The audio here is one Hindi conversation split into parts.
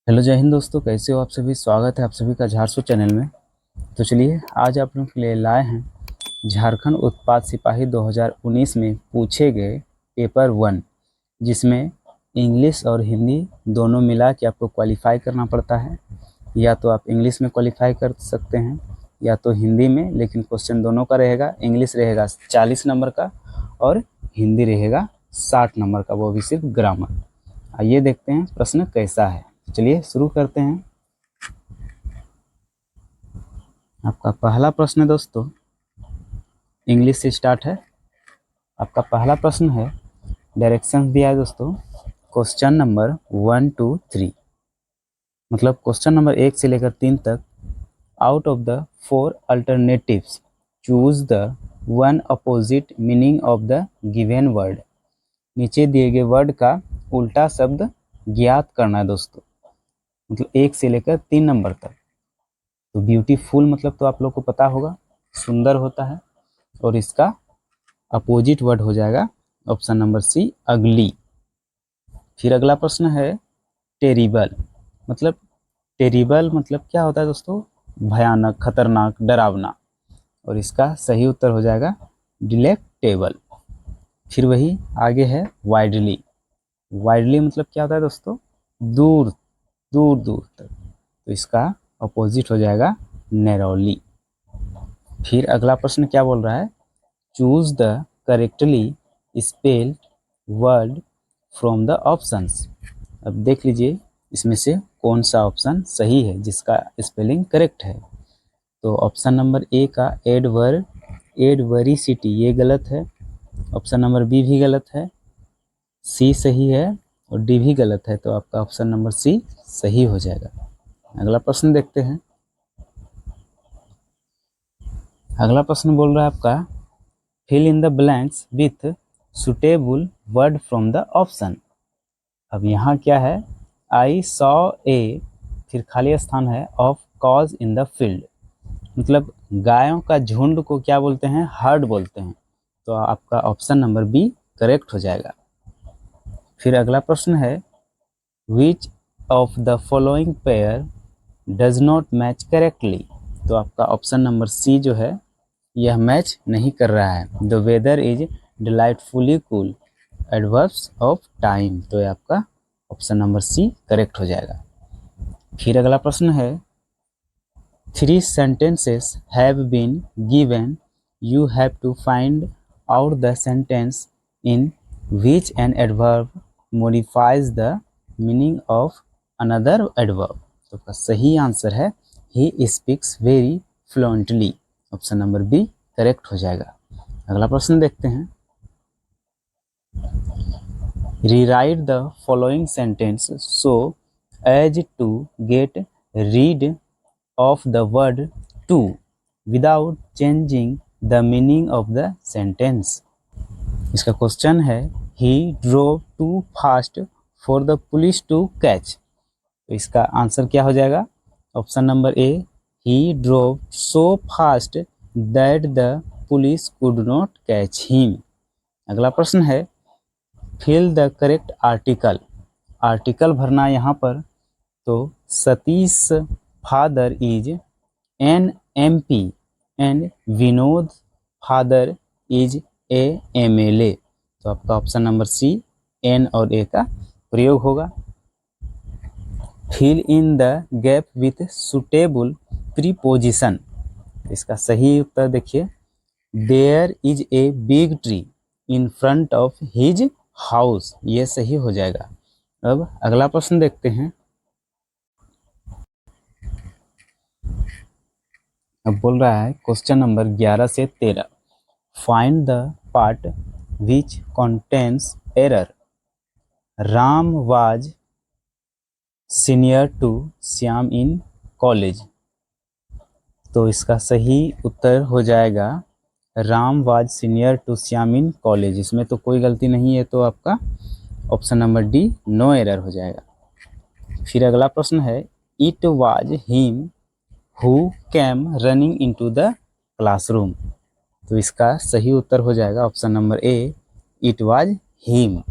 हेलो जय हिंद दोस्तों, कैसे हो आप सभी। स्वागत है आप सभी का झारसू चैनल में। तो चलिए आज आप लोगों के लिए लाए हैं झारखंड उत्पाद सिपाही 2019 में पूछे गए पेपर 1, जिसमें इंग्लिश और हिंदी दोनों मिला के आपको क्वालिफाई करना पड़ता है। या तो आप इंग्लिश में क्वालिफाई कर सकते हैं या तो हिंदी में, लेकिन क्वेश्चन दोनों का रहेगा। इंग्लिश रहेगा 40 नंबर का और हिंदी रहेगा 60 नंबर का, वो भी सिर्फ ग्रामर। आइए देखते हैं प्रश्न कैसा है। चलिए शुरू करते हैं। आपका पहला प्रश्न है दोस्तों, इंग्लिश से स्टार्ट है। आपका पहला प्रश्न है, डायरेक्शन दिया है दोस्तों, क्वेश्चन नंबर 1 to 3, मतलब क्वेश्चन नंबर 1 से लेकर 3 तक। Out of the 4 alternatives choose the one opposite meaning of the given word. नीचे दिए गए वर्ड का उल्टा शब्द ज्ञात करना है दोस्तों, मतलब 1 से लेकर 3 नंबर तक। तो ब्यूटीफुल मतलब तो आप लोग को पता होगा, सुंदर होता है, और इसका अपोजिट वर्ड हो जाएगा ऑप्शन नंबर सी, अगली। फिर अगला प्रश्न है, टेरिबल मतलब क्या होता है दोस्तों, भयानक, खतरनाक, डरावना, और इसका सही उत्तर हो जाएगा डिलेक्टेबल। फिर वही आगे है, वाइडली मतलब क्या होता है दोस्तों, दूर दूर दूर तक, तो इसका अपोजिट हो जाएगा नैरोली। फिर अगला प्रश्न क्या बोल रहा है, choose the correctly spelled word from the options. अब देख लीजिए इसमें से कौन सा ऑप्शन सही है जिसका स्पेलिंग करेक्ट है। तो ऑप्शन नंबर ए का एडवरिसिटी ये गलत है, ऑप्शन नंबर बी भी गलत है, सी सही है और डी भी गलत है, तो आपका ऑप्शन नंबर सी सही हो जाएगा। अगला प्रश्न देखते हैं। अगला प्रश्न बोल रहा है आपका, fill in the blanks with suitable word from the option. अब यहाँ क्या है, आई सॉ ए, फिर खाली स्थान है, of cause in the field, मतलब गायों का झुंड को क्या बोलते हैं, हर्ड बोलते हैं, तो आपका ऑप्शन नंबर बी करेक्ट हो जाएगा। फिर अगला प्रश्न है, which of the following pair does not match correctly, तो आपका ऑप्शन नंबर सी जो है यह मैच नहीं कर रहा है। The weather is delightfully cool, adverbs of time, तो ये आपका ऑप्शन नंबर सी करेक्ट हो जाएगा। फिर अगला प्रश्न है, 3 sentences have been given, you have to find out the sentence in which an adverb modifies the meaning of another adverb, तो इसका सही आंसर है he speaks very fluently, option number B correct हो जाएगा। अगला प्रश्न देखते हैं, rewrite the following sentence so as to get rid of the word to without changing the meaning of the sentence। इसका क्वेश्चन है, he drove too fast for the police to catch, तो इसका आंसर क्या हो जाएगा, option number A, he drove so fast that the police could not catch him। अगला प्रश्न है, fill the correct article, article भरना यहाँ पर, तो Satish father is an MP and Vinod father is a MLA, तो आपका ऑप्शन नंबर सी एन और ए का प्रयोग होगा। Fill in the gap with suitable preposition, इसका सही उत्तर देखिए, there is a big tree in front of his house, ये सही हो जाएगा। अब अगला प्रश्न देखते हैं। अब बोल रहा है क्वेश्चन नंबर 11 से 13, find the part which contains error, Ram was senior to Shyam in college, तो इसका सही उत्तर हो जाएगा Ram was senior to Shyam in college, इसमें तो कोई गलती नहीं है, तो आपका option number D no error हो जाएगा। फिर अगला प्रश्न है, it was him who came running into the classroom, तो इसका सही उत्तर हो जाएगा option number A, it was him.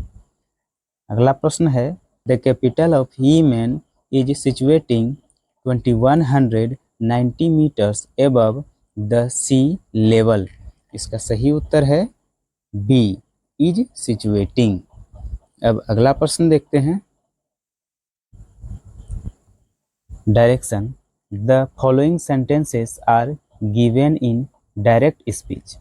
अगला प्रश्न है, the capital of he man is situating 2190 meters above the sea level। इसका सही उत्तर है बी, इज सिचुएटिंग। अब अगला प्रश्न देखते हैं। Direction, the following sentences are given in direct speech,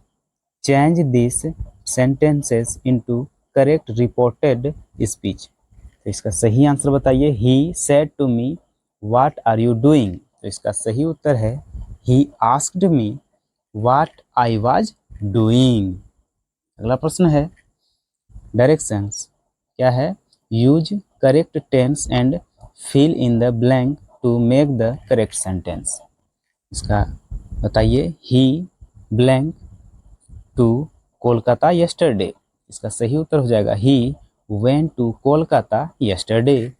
change this sentences into correct reported speech. तो इसका सही आंसर बताइए। He said to me what are you doing. तो इसका सही उत्तर है he asked me what I was doing. अगला प्रश्न है डायरेक्शंस, क्या है? Use correct tense and fill in the blank to make the correct sentence. इसका बताइए। He blank to Kolkata yesterday. इसका सही उत्तर हो जाएगा he went to Kolkata yesterday.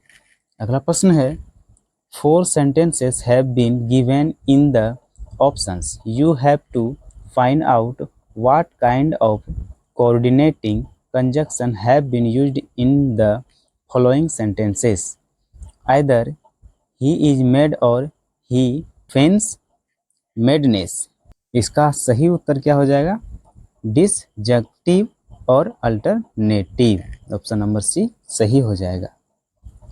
अगला प्रश्न है 4 sentences have been given in the options, you have to find out what kind of coordinating conjunction have been used in the following sentences, either he is mad or he feigns madness। इसका सही उत्तर क्या हो जाएगा? डिसजंक्टिव और अल्टरनेटिव। ऑप्शन नंबर सी सही हो जाएगा।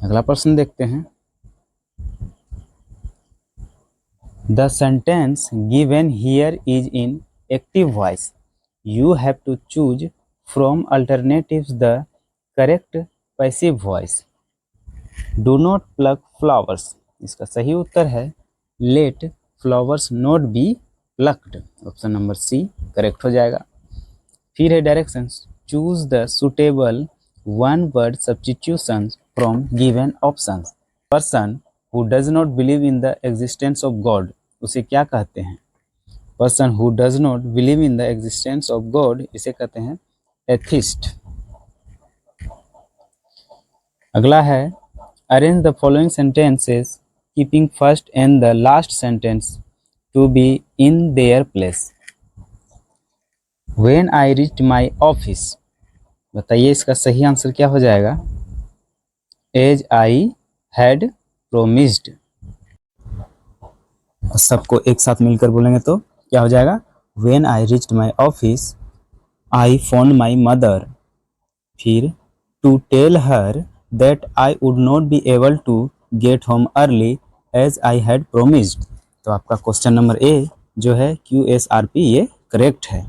अगला प्रश्न देखते हैं। The sentence given here is in active voice. You have to choose from alternatives the correct passive voice. Do not pluck flowers. इसका सही उत्तर है Let flowers not be plucked। Option number C correct हो जाएगा। फिर है directions, choose the suitable one word substitutions from given options. Person who does not believe in the existence of God, उसे क्या कहते हैं? Person who does not believe in the existence of God, इसे कहते हैं एथिस्ट। अगला है arrange the following sentences keeping first and the last sentence to be in their place. When I reached my office, बताइए इसका सही आंसर क्या हो जाएगा? As I had promised. सबको एक साथ मिलकर बोलेंगे तो क्या हो जाएगा? When I reached my office I phone my mother. फिर to tell her that I would not be able to get home early as I had promised. तो आपका क्वेश्चन नंबर ए जो है QSRP ये करेक्ट है।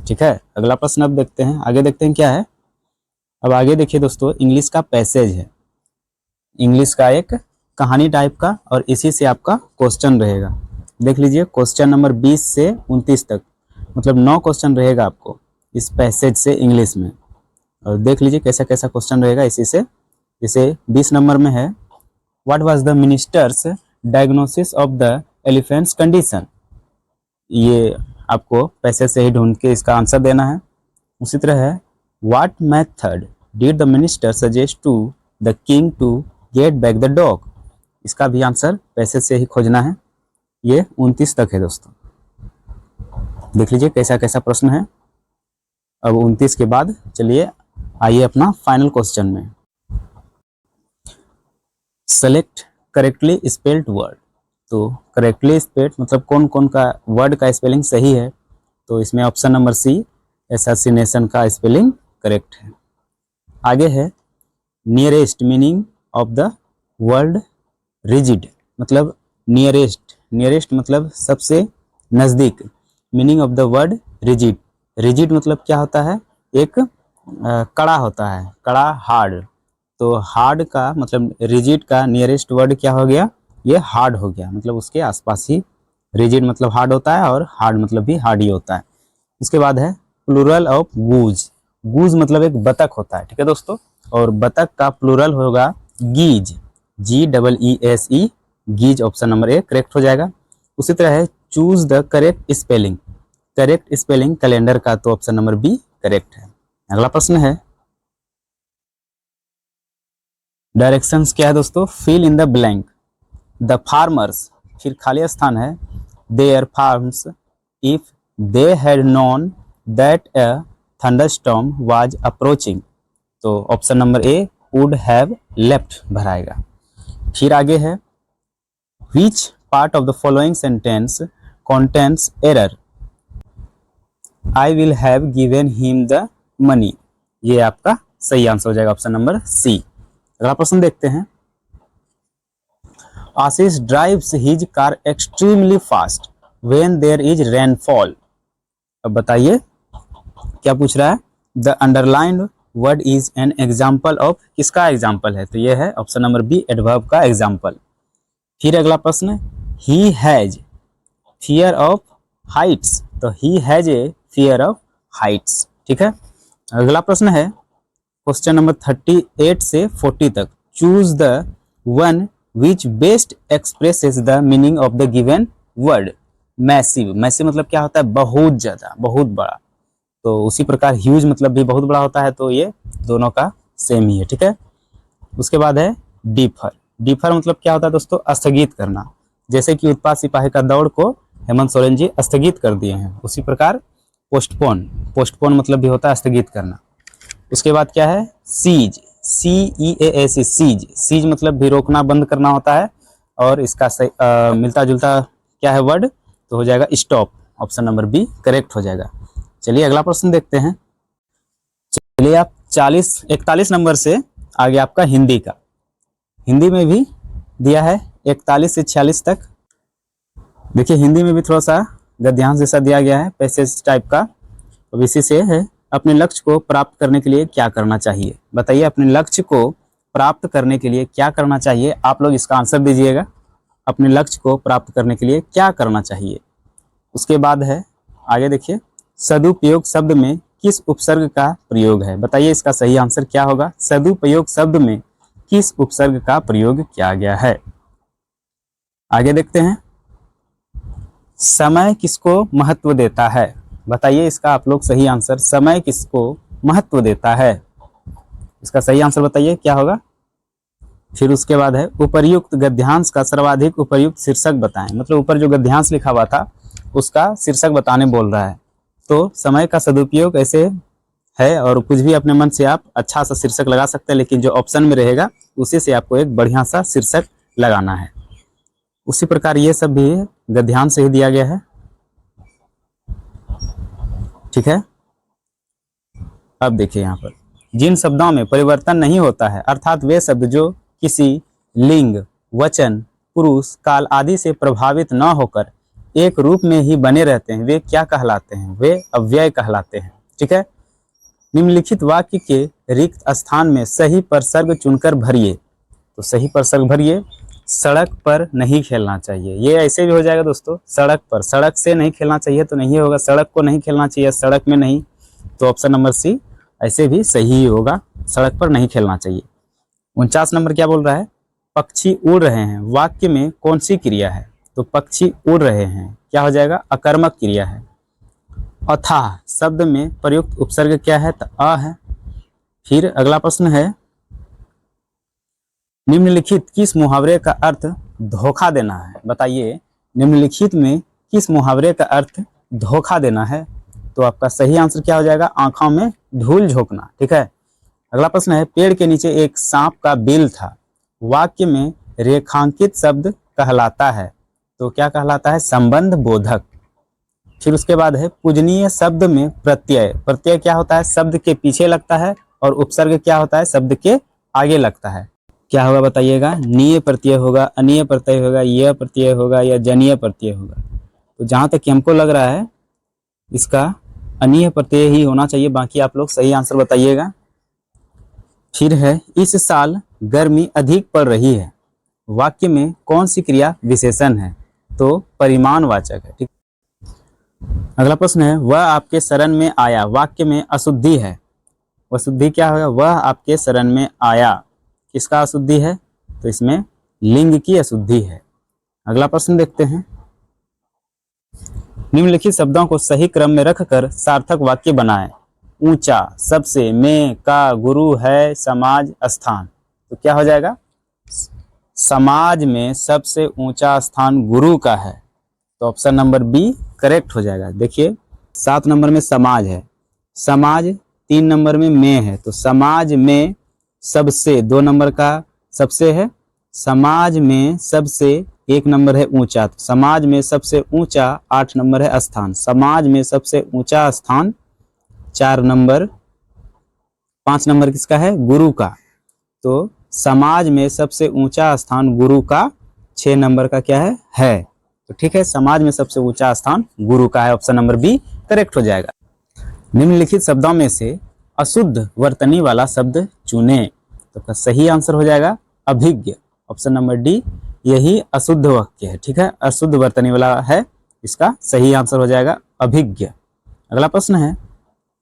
ठीक है, अगला प्रश्न अब देखते हैं। आगे देखते हैं क्या है। अब आगे देखिए दोस्तों, इंग्लिश का पैसेज है, इंग्लिश का एक कहानी टाइप का, और इसी से आपका क्वेश्चन रहेगा। देख लीजिए, क्वेश्चन नंबर 20 से 29 तक, मतलब 9 क्वेश्चन रहेगा आपको इस पैसेज से इंग्लिश में। और देख लीजिए कैसा कैसा क्वेश्चन रहेगा इसी से। जैसे 20 नंबर में है what was the ministers diagnosis of the elephants condition. ये आपको पैसेज से ही ढूंढ के इसका आंसर देना है। उसी तरह है what method did the minister suggest to the king to get back the dog. इसका भी आंसर पैसेज से ही खोजना है। ये 29 तक है दोस्तों। देख लीजिए कैसा कैसा प्रश्न है। अब 29 के बाद चलिए आइए अपना फाइनल क्वेश्चन में। Select correctly spelled word. तो करेक्टली स्पेल्ड मतलब कौन कौन का वर्ड का स्पेलिंग सही है। तो इसमें ऑप्शन नंबर सी एसासिनेशन का स्पेलिंग करेक्ट है। आगे है nearest meaning of the word rigid, मतलब नियरेस्ट, नियरेस्ट मतलब सबसे नज़दीक। Meaning of the word rigid, rigid मतलब क्या होता है? एक कड़ा होता है, कड़ा, हार्ड। तो हार्ड का मतलब रिजिड का नियरेस्ट वर्ड क्या हो गया? ये हार्ड हो गया, मतलब उसके आसपास ही। रिजिड मतलब हार्ड होता है और हार्ड मतलब भी हार्ड ही होता है। इसके बाद है प्लूरल ऑफ गूज। गूज मतलब एक बतख होता है, ठीक है दोस्तों, और बतख का प्लूरल होगा geese, GEESE, geese. Option number A correct हो जाएगा। उसी तरह है choose the correct spelling, correct spelling calendar का, तो ऑप्शन नंबर बी करेक्ट है। अगला प्रश्न है डायरेक्शंस क्या है दोस्तों? Fill in the blank. The farmers, फिर खाली स्थान है their farms if they had known that a thunderstorm was approaching. तो option number A would have left भराएगा। फिर आगे है which part of the following sentence contents error, I will have given him the money, ये आपका सही आंसर हो जाएगा ऑप्शन नंबर सी। अगला प्रश्न देखते हैं, Ashish drives his car extremely fast when there is rainfall. अब बताइए क्या पूछ रहा है, the underlined word is an example of, किसका एग्जाम्पल है, तो ये है ऑप्शन नंबर बी एडवर्ब का एग्जाम्पल। फिर अगला प्रश्न, he has fear of heights, तो he has a fear of heights, ठीक है। अगला प्रश्न है क्वेश्चन नंबर 38 से 40 तक, choose the one which best expresses the meaning of the given word. Massive, massive मतलब क्या होता है, बहुत ज्यादा, बहुत बड़ा, तो उसी प्रकार ह्यूज मतलब भी बहुत बड़ा होता है, तो ये दोनों का सेम ही है, ठीक है। उसके बाद है डिफर, डिफर मतलब क्या होता है दोस्तों, स्थगित करना, जैसे कि उत्पाद सिपाही का दौड़ को हेमंत सोरेन जी स्थगित कर दिए हैं, उसी प्रकार पोस्टपोन, पोस्टपोन मतलब भी होता है स्थगित करना। उसके बाद क्या है सीज, CEAS, सीज, सीज मतलब भी रोकना, बंद करना होता है, और इसका मिलता जुलता क्या है वर्ड, तो हो जाएगा stop, option number B correct हो जाएगा। चलिए अगला प्रश्न देखते हैं, चलिए आप 41 नंबर से आगे आपका हिंदी का, हिंदी में भी दिया है 41 से 46 तक। देखिए हिंदी में भी थोड़ा सा गद्यांश जैसा दिया गया है, पैसेज टाइप का, तो इसी से है, अपने लक्ष्य को प्राप्त करने के लिए क्या करना चाहिए, बताइए अपने लक्ष्य को प्राप्त करने के लिए क्या करना चाहिए, आप लोग इसका आंसर दीजिएगा, अपने लक्ष्य को प्राप्त करने के लिए क्या करना चाहिए। उसके बाद है आगे देखिए, सदुपयोग शब्द में किस उपसर्ग का प्रयोग है, बताइए इसका सही आंसर क्या होगा, सदुपयोग शब्द में किस उपसर्ग का प्रयोग किया गया है। आगे देखते हैं, समय किसको महत्व देता है, बताइए इसका आप लोग सही आंसर, समय किसको महत्व देता है, इसका सही आंसर बताइए क्या होगा। फिर उसके बाद है उपर्युक्त गद्यांश का सर्वाधिक उपयुक्त शीर्षक बताएं, मतलब ऊपर जो गद्यांश लिखा हुआ था उसका शीर्षक बताने बोल रहा है, तो समय का सदुपयोग ऐसे है, और कुछ भी अपने मन से आप अच्छा सा शीर्षक लगा सकते हैं, लेकिन जो ऑप्शन में रहेगा उसी से आपको एक बढ़िया सा शीर्षक लगाना है। उसी प्रकार ये सब भी गद्यांश से ही दिया गया है, ठीक है। अब देखिए यहाँ पर, जिन शब्दों में परिवर्तन नहीं होता है, अर्थात वे शब्द जो किसी लिंग, वचन, पुरुष, काल आदि से प्रभावित न होकर एक रूप में ही बने रहते हैं, वे क्या कहलाते हैं, वे अव्यय कहलाते हैं, ठीक है। निम्नलिखित वाक्य के रिक्त स्थान में सही प्रसर्ग चुनकर भरिए, तो सही प्रसर्ग भरिए, सड़क पर नहीं खेलना चाहिए, ये ऐसे भी हो जाएगा दोस्तों, सड़क पर, सड़क से नहीं खेलना चाहिए तो नहीं होगा, सड़क को नहीं खेलना चाहिए, सड़क में नहीं, तो ऑप्शन नंबर सी ऐसे भी सही होगा, सड़क पर नहीं खेलना चाहिए। 49 नंबर क्या बोल रहा है, पक्षी उड़ रहे हैं, वाक्य में कौन सी क्रिया है, तो पक्षी उड़ रहे हैं क्या हो जाएगा, अकर्मक क्रिया है। अथाह शब्द में प्रयुक्त उपसर्ग क्या है, तो अ है। फिर अगला प्रश्न है, निम्नलिखित किस मुहावरे का अर्थ धोखा देना है, बताइए निम्नलिखित में किस मुहावरे का अर्थ धोखा देना है, तो आपका सही आंसर क्या हो जाएगा, आंखों में धूल झोंकना, ठीक है। अगला प्रश्न है, पेड़ के नीचे एक सांप का बिल था, वाक्य में रेखांकित शब्द कहलाता है, तो क्या कहलाता है, संबंध बोधक। फिर उसके बाद है, पूजनीय शब्द में प्रत्यय, प्रत्यय क्या होता है, शब्द के पीछे लगता है, और उपसर्ग क्या होता है, शब्द के आगे लगता है, क्या होगा बताइएगा, नीय प्रत्यय होगा, अनीय प्रत्यय होगा, यह प्रत्यय होगा, या जनीय प्रत्यय होगा। तो जहां तक कि हमको लग रहा है इसका अनीय प्रत्यय ही होना चाहिए, बाकी आप लोग सही आंसर बताइएगा। फिर है, इस साल गर्मी अधिक पड़ रही है, वाक्य में कौन सी क्रिया विशेषण है, तो परिमाणवाचक है, ठीक। अगला प्रश्न है, वह आपके शरण में आया, वाक्य में अशुद्धि है, वह शुद्धि क्या होगा, वह आपके शरण में आया, किसका अशुद्धि है, तो इसमें लिंग की अशुद्धि है। अगला प्रश्न देखते हैं, निम्नलिखित शब्दों को सही क्रम में रखकर सार्थक वाक्य बनाएं, ऊंचा, सबसे, में, का, गुरु, है, समाज, स्थान, तो क्या हो जाएगा, समाज में सबसे ऊंचा स्थान गुरु का है, तो ऑप्शन नंबर बी करेक्ट हो जाएगा। देखिए 7 नंबर में समाज है, समाज 3 नंबर में है, तो समाज में सबसे 2 नंबर का सबसे है, समाज में सबसे 1 नंबर है ऊंचा, तो समाज में सबसे ऊंचा 8 नंबर है स्थान, समाज में सबसे ऊंचा स्थान 4 नंबर, 5 नंबर किसका है, गुरु का। तो समाज में सबसे ऊंचा स्थान गुरु का 6 नंबर का क्या है। तो ठीक है, समाज में सबसे ऊंचा स्थान गुरु का है, ऑप्शन नंबर बी करेक्ट हो जाएगा। निम्नलिखित शब्दों में से अशुद्ध वर्तनी वाला शब्द चुने, तो सही आंसर हो जाएगा अभिज्ञ, ऑप्शन नंबर डी, यही अशुद्ध वाक्य है। ठीक है, अशुद्ध वर्तनी वाला है, इसका सही आंसर हो जाएगा अभिज्ञ। अगला प्रश्न है,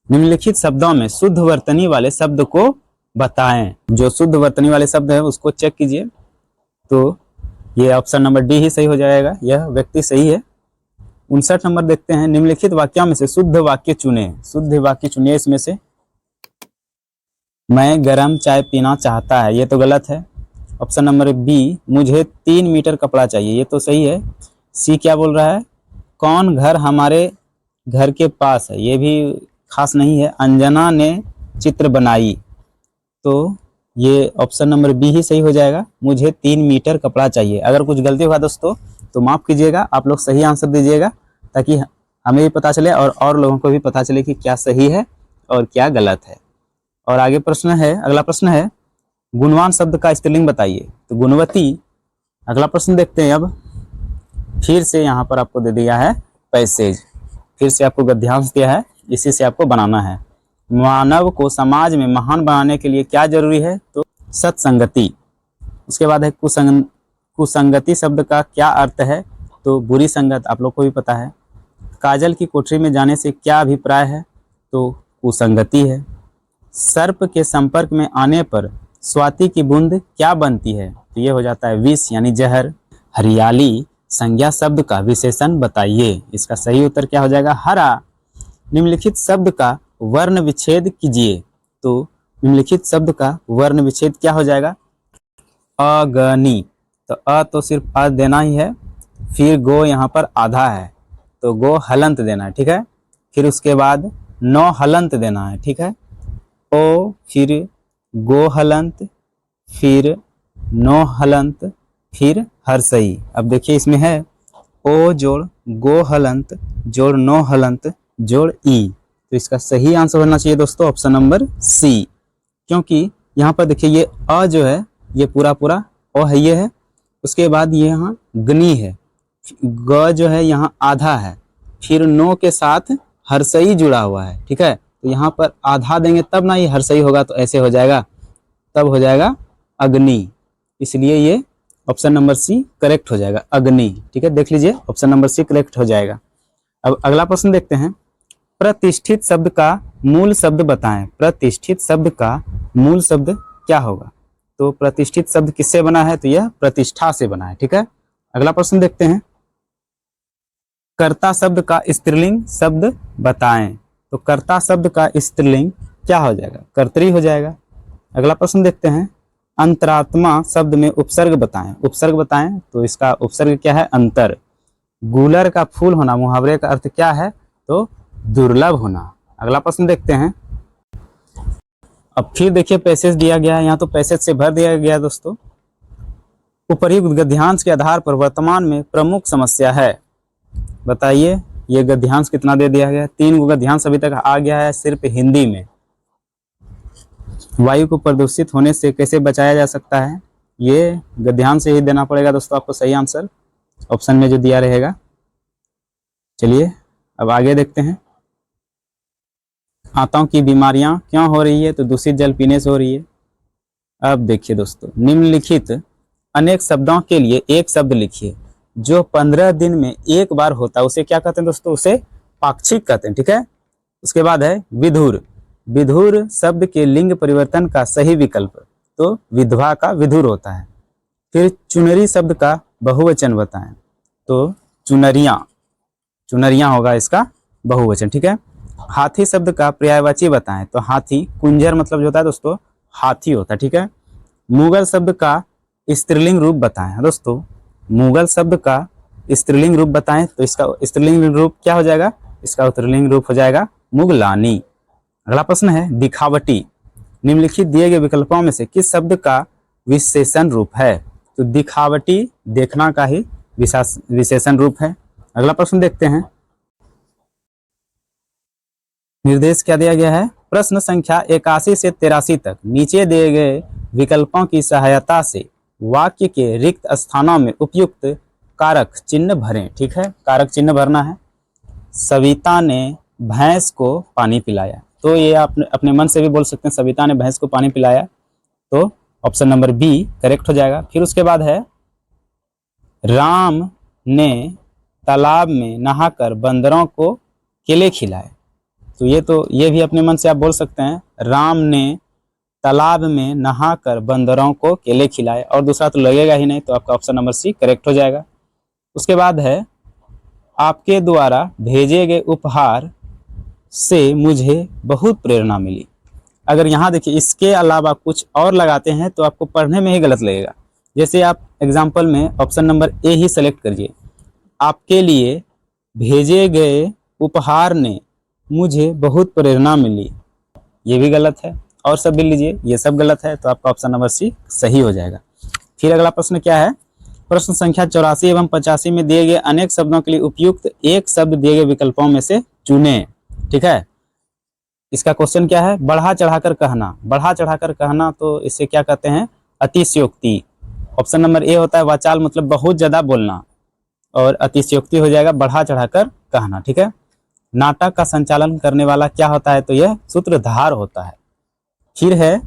निम्नलिखित शब्दों में शुद्ध वर्तनी वाले शब्द को बताएं। जो शुद्ध वर्तनी वाले शब्द है उसको चेक कीजिए, तो ये ऑप्शन नंबर डी ही सही हो जाएगा, यह व्यक्ति सही है। 59 नंबर देखते हैं, निम्नलिखित वाक्यों में से शुद्ध वाक्य चुने, शुद्ध वाक्य चुनिए। इसमें से मैं गरम चाय पीना चाहता है, ये तो गलत है। ऑप्शन नंबर बी, मुझे 3 मीटर कपड़ा चाहिए, ये तो सही है। सी क्या बोल रहा है, कौन घर हमारे घर के पास है, ये भी खास नहीं है। अंजना ने चित्र बनाई, तो ये ऑप्शन नंबर बी ही सही हो जाएगा, मुझे 3 मीटर कपड़ा चाहिए। अगर कुछ गलती हुआ दोस्तों तो माफ़ कीजिएगा, आप लोग सही आंसर दीजिएगा ताकि हमें भी पता चले और लोगों को भी पता चले कि क्या सही है और क्या गलत है। और आगे प्रश्न है, अगला प्रश्न है, गुणवान शब्द का स्त्रीलिंग बताइए, तो गुणवती। अगला प्रश्न देखते हैं अब, फिर से यहाँ पर आपको दे दिया है पैसेज, फिर से आपको गद्यांश दिया है, इसी से आपको बनाना है। मानव को समाज में महान बनाने के लिए क्या जरूरी है, तो सत्संगति। उसके बाद है कुसंगति शब्द का क्या अर्थ है, तो बुरी संगत, आप लोग को भी पता है। काजल की कोठरी में जाने से क्या अभिप्राय है, तो कुसंगति है। सर्प के संपर्क में आने पर स्वाति की बूंद क्या बनती है, तो ये हो जाता है विष यानी जहर। हरियाली संज्ञा शब्द का विशेषण बताइए, इसका सही उत्तर क्या हो जाएगा, हरा। निम्नलिखित शब्द का वर्ण विच्छेद कीजिए, तो निम्नलिखित शब्द का वर्ण विच्छेद क्या हो जाएगा, अगनी। तो अ तो सिर्फ अ देना ही है, फिर गो यहाँ पर आधा है तो गो हलंत देना है, ठीक है। फिर उसके बाद नौ हलंत देना है, ठीक है। ओ फिर गो हलंत, फिर नौ हलंत, फिर हर्षई। अब देखिए इसमें है ओ जोड़ गो हलंत जोड़ नौ हलंत जोड़ ई, तो इसका सही आंसर होना चाहिए दोस्तों ऑप्शन नंबर सी, क्योंकि यहाँ पर देखिए ये अ जो है ये पूरा पूरा ओ है, ये है। उसके बाद ये यहाँ गनी है, ग जो है यहाँ आधा है, फिर नो के साथ हर्षई जुड़ा हुआ है, ठीक है। तो यहाँ पर आधा देंगे तब ना ये हर्षई होगा, तो ऐसे हो जाएगा, तब हो जाएगा अग्नि, इसलिए ये ऑप्शन नंबर सी करेक्ट हो जाएगा, अग्नि, ठीक है। देख लीजिए ऑप्शन नंबर सी करेक्ट हो जाएगा। अब अगला प्रश्न देखते हैं, प्रतिष्ठित शब्द का मूल शब्द बताएं। प्रतिष्ठित शब्द का मूल शब्द क्या होगा, तो प्रतिष्ठित शब्द किससे बना है, तो यह प्रतिष्ठा से बना है, ठीक है। अगला प्रश्न देखते हैं, कर्ता शब्द का स्त्रीलिंग शब्द बताएं, तो कर्ता शब्द का स्त्रीलिंग क्या हो जाएगा, कर्तरी हो जाएगा। अगला प्रश्न देखते हैं, अंतरात्मा शब्द में उपसर्ग बताएं। उपसर्ग बताएं, तो इसका उपसर्ग क्या है, अंतर। गूलर का फूल होना मुहावरे का अर्थ क्या है, तो दुर्लभ होना। अगला प्रश्न देखते हैं, अब फिर देखिए पैसेज दिया गया है, यहाँ तो पैसेज से भर दिया गया दोस्तों। उपर्युक्त गद्यांश के आधार पर वर्तमान में प्रमुख समस्या है, बताइए। ये गद्यांश कितना दे दिया गया है, 3 गद्यांश अभी तक आ गया है सिर्फ हिंदी में। वायु को प्रदूषित होने से कैसे बचाया जा सकता है, ये गद्यांश से ही देना पड़ेगा दोस्तों आपको सही आंसर, ऑप्शन में जो दिया रहेगा। चलिए अब आगे देखते हैं, आंतों की बीमारियां क्यों हो रही है, तो दूषित जल पीने से हो रही है। अब देखिए दोस्तों, निम्नलिखित अनेक शब्दों के लिए एक शब्द लिखिए जो 15 दिन में एक बार होता है, उसे क्या कहते हैं दोस्तों, उसे पाक्षिक कहते हैं, ठीक है। उसके बाद है विधुर। विधुर शब्द के लिंग परिवर्तन का सही विकल्प, तो विधवा का विधुर होता है। फिर चुनरी शब्द का बहुवचन बताएं, तो चुनरियां, चुनरियां होगा इसका बहुवचन, ठीक है। हाथी शब्द का पर्यायवाची बताएं, तो हाथी, कुंजर मतलब जो होता है दोस्तों हाथी होता है, ठीक है। मुगल शब्द का स्त्रीलिंग रूप बताएं दोस्तों, मुगल शब्द का स्त्रीलिंग रूप बताएं, तो इसका स्त्रीलिंग रूप क्या हो जाएगा, इसका स्त्रीलिंग रूप हो जाएगा मुगलानी। अगला प्रश्न है, दिखावटी। निम्नलिखित दिए गए विकल्पों में से किस शब्द का विशेषण रूप है, तो दिखावटी देखना का ही विशेषण रूप है। अगला प्रश्न देखते हैं। निर्देश क्या दिया गया है? प्रश्न संख्या 81 से 83 तक नीचे दिए गए विकल्पों की सहायता से वाक्य के रिक्त स्थानों में उपयुक्त कारक चिन्ह भरें। ठीक है, कारक चिन्ह भरना है। सविता ने भैंस को पानी पिलाया, तो ये आप अपने मन से भी बोल सकते हैं, सविता ने भैंस को पानी पिलाया, तो ऑप्शन नंबर बी करेक्ट हो जाएगा। फिर उसके बाद है राम ने तालाब में नहाकर बंदरों को केले खिलाए, तो ये भी अपने मन से आप बोल सकते हैं, राम ने तालाब में नहाकर बंदरों को केले खिलाए, और दूसरा तो लगेगा ही नहीं, तो आपका ऑप्शन नंबर सी करेक्ट हो जाएगा। उसके बाद है आपके द्वारा भेजे गए उपहार से मुझे बहुत प्रेरणा मिली। अगर यहाँ देखिए इसके अलावा कुछ और लगाते हैं तो आपको पढ़ने में ही गलत लगेगा। जैसे आप एग्जाम्पल में ऑप्शन नंबर ए ही सेलेक्ट करिए, आपके लिए भेजे गए उपहार ने मुझे बहुत प्रेरणा मिली, ये भी गलत है, और सब भी लीजिए, ये सब गलत है, तो आपका ऑप्शन नंबर सी सही हो जाएगा। फिर अगला प्रश्न क्या है? प्रश्न संख्या 84 एवं 85 में दिए गए अनेक शब्दों के लिए उपयुक्त एक शब्द दिए गए विकल्पों में से चुने। ठीक है, इसका क्वेश्चन क्या है? बढ़ा चढ़ाकर कहना। बढ़ा चढ़ाकर कहना, तो इसे क्या कहते हैं? अतिशयोक्ति। ऑप्शन नंबर ए होता है वाचाल, मतलब बहुत ज्यादा बोलना, और अतिशयोक्ति हो जाएगा बढ़ा चढ़ाकर कहना। ठीक है, नाटक का संचालन करने वाला क्या होता है? तो यह सूत्रधार होता है। फिर है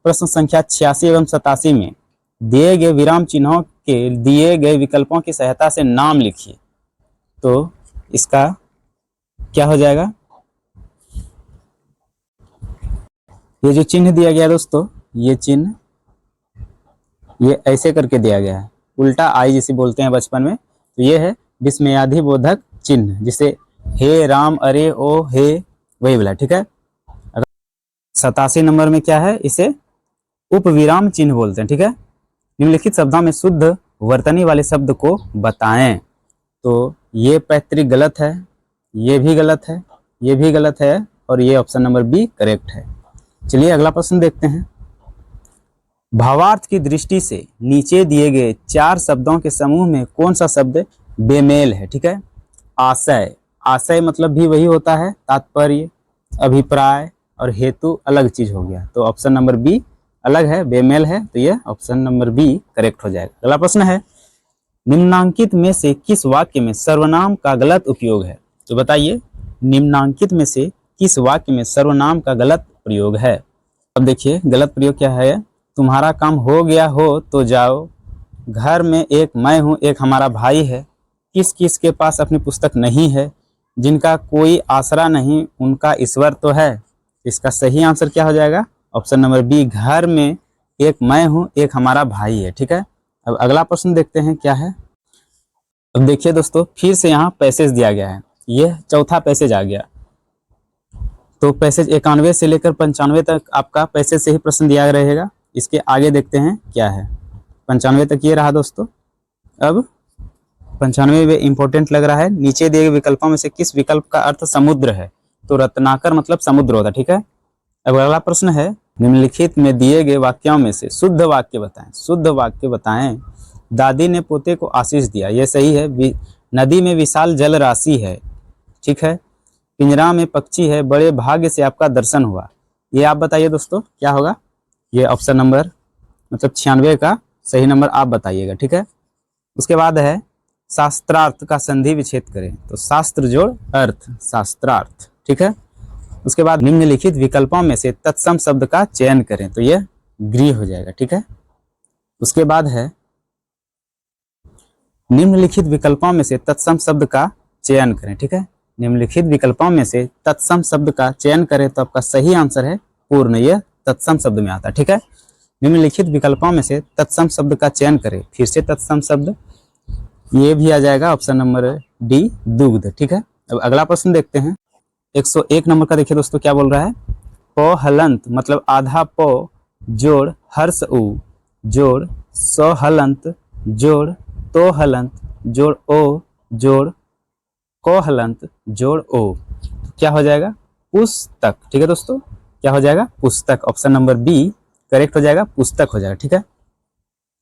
प्रश्न संख्या 86 एवं 87 में दिए गए विराम चिन्हों के दिए गए विकल्पों की सहायता से नाम लिखिए, तो इसका क्या हो जाएगा? ये जो चिन्ह दिया गया दोस्तों, ये चिन्ह ये ऐसे करके दिया गया है, उल्टा आई जिसे बोलते हैं बचपन में, तो ये है विस्मयाधिबोधक चिन्ह, जिसे हे राम अरे ओ हे, वही वाला। ठीक है, 87 नंबर में क्या है? इसे उपविराम चिन्ह बोलते हैं। ठीक है, निम्नलिखित शब्दों में शुद्ध वर्तनी वाले शब्द को बताएं, तो ये पैतृक गलत है, ये भी गलत है, ये भी गलत है, और ये ऑप्शन नंबर बी करेक्ट है। चलिए अगला प्रश्न देखते हैं। भावार्थ की दृष्टि से नीचे दिए गए 4 शब्दों के समूह में कौन सा शब्द बेमेल है? ठीक है, आशय। आशय मतलब भी वही होता है, तात्पर्य, अभिप्राय और हेतु अलग चीज हो गया, तो ऑप्शन नंबर बी अलग है, बेमेल है, तो ये ऑप्शन नंबर बी करेक्ट हो जाएगा। अगला प्रश्न है निम्नांकित में से किस वाक्य में सर्वनाम का गलत उपयोग है? तो बताइए, निम्नांकित में से किस वाक्य में सर्वनाम का गलत प्रयोग है? अब देखिए गलत प्रयोग क्या है? तुम्हारा काम हो गया हो तो जाओ, घर में एक मैं हूँ एक हमारा भाई है, किस किस के पास अपनी पुस्तक नहीं है, जिनका कोई आसरा नहीं उनका ईश्वर तो है। इसका सही आंसर क्या हो जाएगा? ऑप्शन नंबर बी, घर में एक मैं हूँ एक हमारा भाई है। ठीक है, अब अगला प्रश्न देखते हैं क्या है। अब देखिए दोस्तों, फिर से यहाँ पैसेज दिया गया है, यह चौथा पैसेज आ गया, तो पैसेज 91 से लेकर 95 तक आपका पैसेज से ही प्रश्न दिया रहेगा। इसके आगे देखते हैं क्या है। 95 तक ये रहा दोस्तों। अब 95 में इंपॉर्टेंट लग रहा है, नीचे दिए गए विकल्पों में से किस विकल्प का अर्थ समुद्र है? तो रत्नाकर मतलब समुद्र होता है। ठीक है, अब अगला प्रश्न है निम्नलिखित में दिए गए वाक्यों में से शुद्ध वाक्य बताएं। शुद्ध वाक्य बताएं। दादी ने पोते को आशीष दिया, यह सही है। नदी में विशाल जल राशि है। ठीक है, पिंजरा में पक्षी है, बड़े भाग्य से आपका दर्शन हुआ, ये आप बताइए दोस्तों क्या होगा? ये ऑप्शन नंबर मतलब 96 का सही नंबर आप बताइएगा। ठीक है, उसके बाद है शास्त्रार्थ का संधि विच्छेद करें, तो शास्त्र जोड़ अर्थ, शास्त्रार्थ। ठीक है, उसके बाद निम्नलिखित विकल्पों में से तत्सम शब्द का चयन करें, तो यह गृह हो जाएगा। ठीक है, उसके बाद है निम्नलिखित विकल्पों में से तत्सम शब्द का चयन करें। ठीक है, निम्नलिखित विकल्पों में से तत्सम शब्द का चयन करें, तो आपका सही आंसर है पूर्ण, यह तत्सम शब्द में आता है। ठीक है, निम्नलिखित विकल्पों में से तत्सम शब्द का चयन करें, फिर से तत्सम शब्द, ये भी आ जाएगा ऑप्शन नंबर डी दुग्ध। ठीक है, अब अगला प्रश्न देखते हैं। 101 नंबर का देखिए दोस्तों क्या बोल रहा है। प हलंत मतलब आधा प जोड़ हर्ष उ जोड़ सौ हलंत जोड़ तो हलंत जोड़ ओ जोड़ को हलंत जोड़ ओ, क्या हो जाएगा? पुस्तक। ठीक है दोस्तों, क्या हो जाएगा? पुस्तक। ऑप्शन नंबर बी करेक्ट हो जाएगा, पुस्तक हो जाएगा। ठीक है,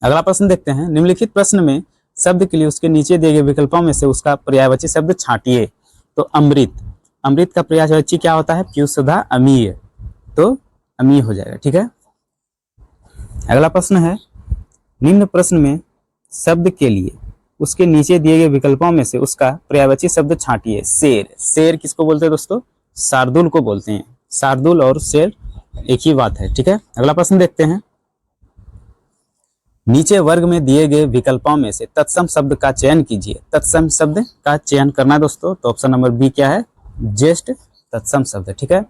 अगला प्रश्न देखते हैं, निम्नलिखित प्रश्न में शब्द के लिए उसके नीचे दिए गए विकल्पों में से उसका पर्यायवाची शब्द छांटिए। तो अमृत, अमृत का पर्यायवाची क्या होता है? प्युषधा अमीय, तो अमीय हो जाएगा। ठीक है। अगला प्रश्न है, निम्न प्रश्न में शब्द के लिए उसके नीचे दिए गए विकल्पों में से उसका पर्यायवाची शब्द छांटिए। शेर, शेर किसको बोलते हैं दोस्तों? शार्दुल को बोलते हैं। शार्दुल और शेर एक ही बात है। ठीक है। अगला प्रश्न देखते हैं, नीचे वर्ग में दिए गए विकल्पों में से तत्सम शब्द का चयन कीजिए। तत्सम शब्द का चयन करना है दोस्तों, तो ऑप्शन नंबर बी क्या है? ज्येष्ठ तत्सम शब्द। ठीक है।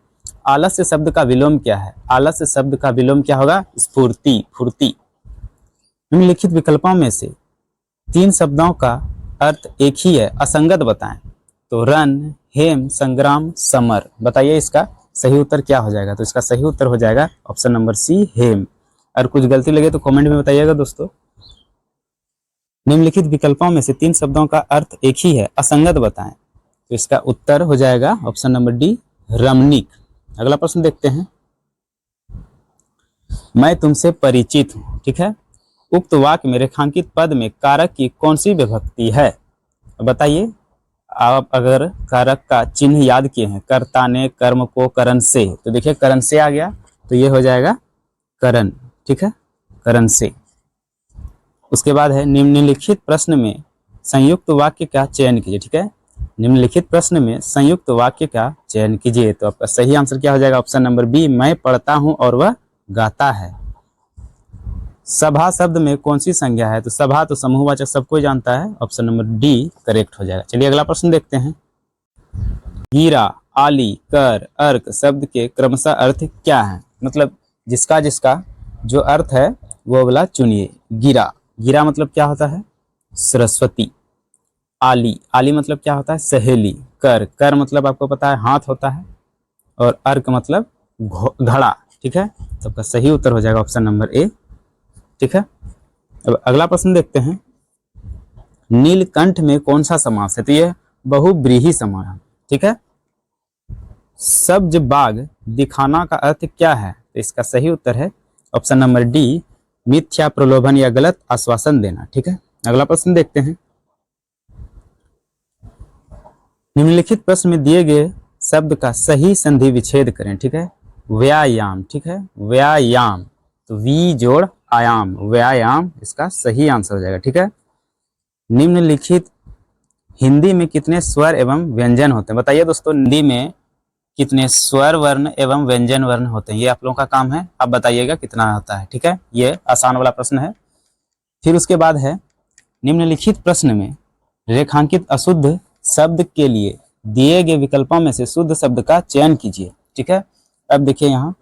आलस्य शब्द का विलोम क्या है? आलस्य शब्द का विलोम क्या होगा? स्फूर्ति, फुर्ती। निम्नलिखित विकल्पों में से 3 शब्दों का अर्थ एक ही है, असंगत बताएं। तो रन, हेम, संग्राम, समर। बताइए इसका सही उत्तर क्या हो जाएगा? तो इसका सही उत्तर हो जाएगा ऑप्शन नंबर सी, हेम। और कुछ गलती लगे तो कमेंट में बताइएगा दोस्तों। निम्नलिखित विकल्पों में से 3 शब्दों का अर्थ एक ही है, असंगत बताएं। तो इसका उत्तर हो जाएगा ऑप्शन नंबर डी, रमणीक। अगला प्रश्न देखते हैं, मैं तुमसे परिचित हूं। ठीक है। उक्त वाक्य में रेखांकित पद में कारक की कौन सी विभक्ति है? बताइए। आप अगर कारक का चिन्ह याद किए हैं, कर्ता ने कर्म को करण से, तो देखिए करण से आ गया, तो ये हो जाएगा करण। ठीक है, करण से। उसके बाद है, निम्नलिखित प्रश्न में संयुक्त वाक्य का चयन कीजिए। ठीक है। निम्नलिखित प्रश्न में संयुक्त वाक्य का चयन कीजिए। तो आपका सही आंसर क्या हो जाएगा? ऑप्शन नंबर बी, मैं पढ़ता हूं और वह गाता है। सभा शब्द में कौन सी संज्ञा है? तो सभा तो समूहवाचक सबको जानता है, ऑप्शन नंबर डी करेक्ट हो जाएगा। चलिए अगला प्रश्न देखते हैं, गिरा, आली, कर, अर्क शब्द के क्रमशः अर्थ क्या है? मतलब जिसका जिसका जो अर्थ है वो वाला चुनिए। गिरा, गिरा मतलब क्या होता है? सरस्वती। आली, आली मतलब क्या होता है? सहेली। कर, कर मतलब आपको पता है हाथ होता है। और अर्क मतलब घड़ा। ठीक है। तो आपका सही उत्तर हो जाएगा ऑप्शन नंबर ए। ठीक है। अब अगला प्रश्न देखते हैं, नीलकंठ में कौन सा समास है? तो यह बहुब्रीहि समास है। ठीक है। सब्ज बाग दिखाना का अर्थ क्या है? तो इसका सही उत्तर है ऑप्शन नंबर डी, मिथ्या प्रलोभन या गलत आश्वासन देना। ठीक है। अगला प्रश्न देखते हैं, निम्नलिखित प्रश्न में दिए गए शब्द का सही संधि विच्छेद करें। ठीक है। व्यायाम। ठीक है, व्यायाम, तो वी जोड़ आयाम, व्यायाम इसका सही आंसर हो जाएगा। ठीक है। निम्नलिखित हिंदी में कितने स्वर एवं व्यंजन होते हैं? बताइए दोस्तों, हिंदी में कितने स्वर वर्ण एवं व्यंजन वर्ण होते हैं? ये आप लोगों का काम है, आप बताइएगा कितना होता है। ठीक है। ये आसान वाला प्रश्न है। फिर उसके बाद है, निम्नलिखित प्रश्न में रेखांकित अशुद्ध शब्द के लिए दिए गए विकल्पों में से शुद्ध शब्द का चयन कीजिए। ठीक है। अब देखिए यहाँ,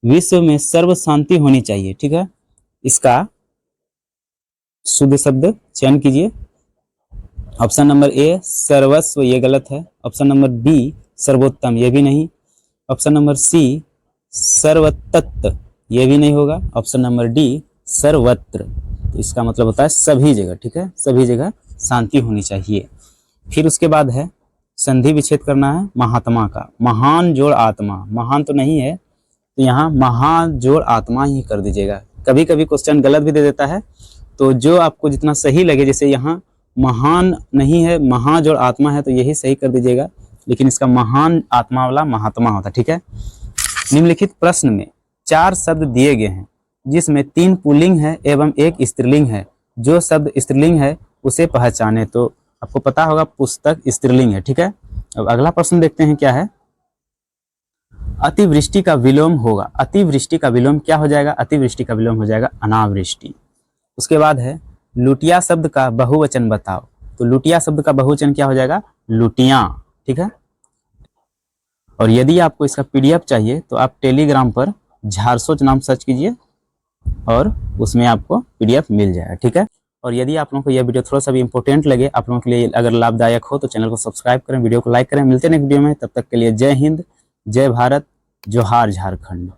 विश्व में सर्व शांति होनी चाहिए। ठीक है। इसका शुद्ध शब्द चयन कीजिए। ऑप्शन नंबर ए सर्वस्व, ये गलत है। ऑप्शन नंबर बी सर्वोत्तम, ये भी नहीं। ऑप्शन नंबर सी सर्वतत्व, ये भी नहीं होगा। ऑप्शन नंबर डी सर्वत्र, तो इसका मतलब होता है सभी जगह। ठीक है, सभी जगह शांति होनी चाहिए। फिर उसके बाद है, संधि विच्छेद करना है महात्मा का। महान जोड़ आत्मा, महान तो नहीं है, तो यहाँ महान जोड़ आत्मा ही कर दीजिएगा। कभी कभी क्वेश्चन गलत भी दे देता है, तो जो आपको जितना सही लगे, जैसे यहाँ महान नहीं है, महा जोड़ आत्मा है, तो यही सही कर दीजिएगा। लेकिन इसका महान आत्मा वाला महात्मा होता। ठीक है। निम्नलिखित प्रश्न में 4 शब्द दिए गए हैं, जिसमें 3 पुल्लिंग है एवं 1 स्त्रीलिंग है। जो शब्द स्त्रीलिंग है उसे पहचाने। तो आपको पता होगा पुस्तक स्त्रीलिंग है। ठीक है। अब अगला प्रश्न देखते हैं क्या है, अतिवृष्टि का विलोम होगा। अतिवृष्टि का विलोम क्या हो जाएगा? अतिवृष्टि का विलोम हो जाएगा अनावृष्टि। उसके बाद है, लुटिया शब्द का बहुवचन बताओ। तो लुटिया शब्द का बहुवचन क्या हो जाएगा? लुटियां। ठीक है। और यदि आपको इसका पीडीएफ चाहिए तो आप टेलीग्राम पर झारसोच नाम सर्च कीजिए और उसमें आपको पीडीएफ मिल जाएगा। ठीक है। और यदि आप लोगों को यह वीडियो थोड़ा सा भी इंपॉर्टेंट लगे, आप लोगों के लिए अगर लाभदायक हो, तो चैनल को सब्सक्राइब करें, वीडियो को लाइक करें। मिलते हैं नेक्स्ट वीडियो में, तब तक के लिए जय हिंद, जय भारत, जोहार झारखंड।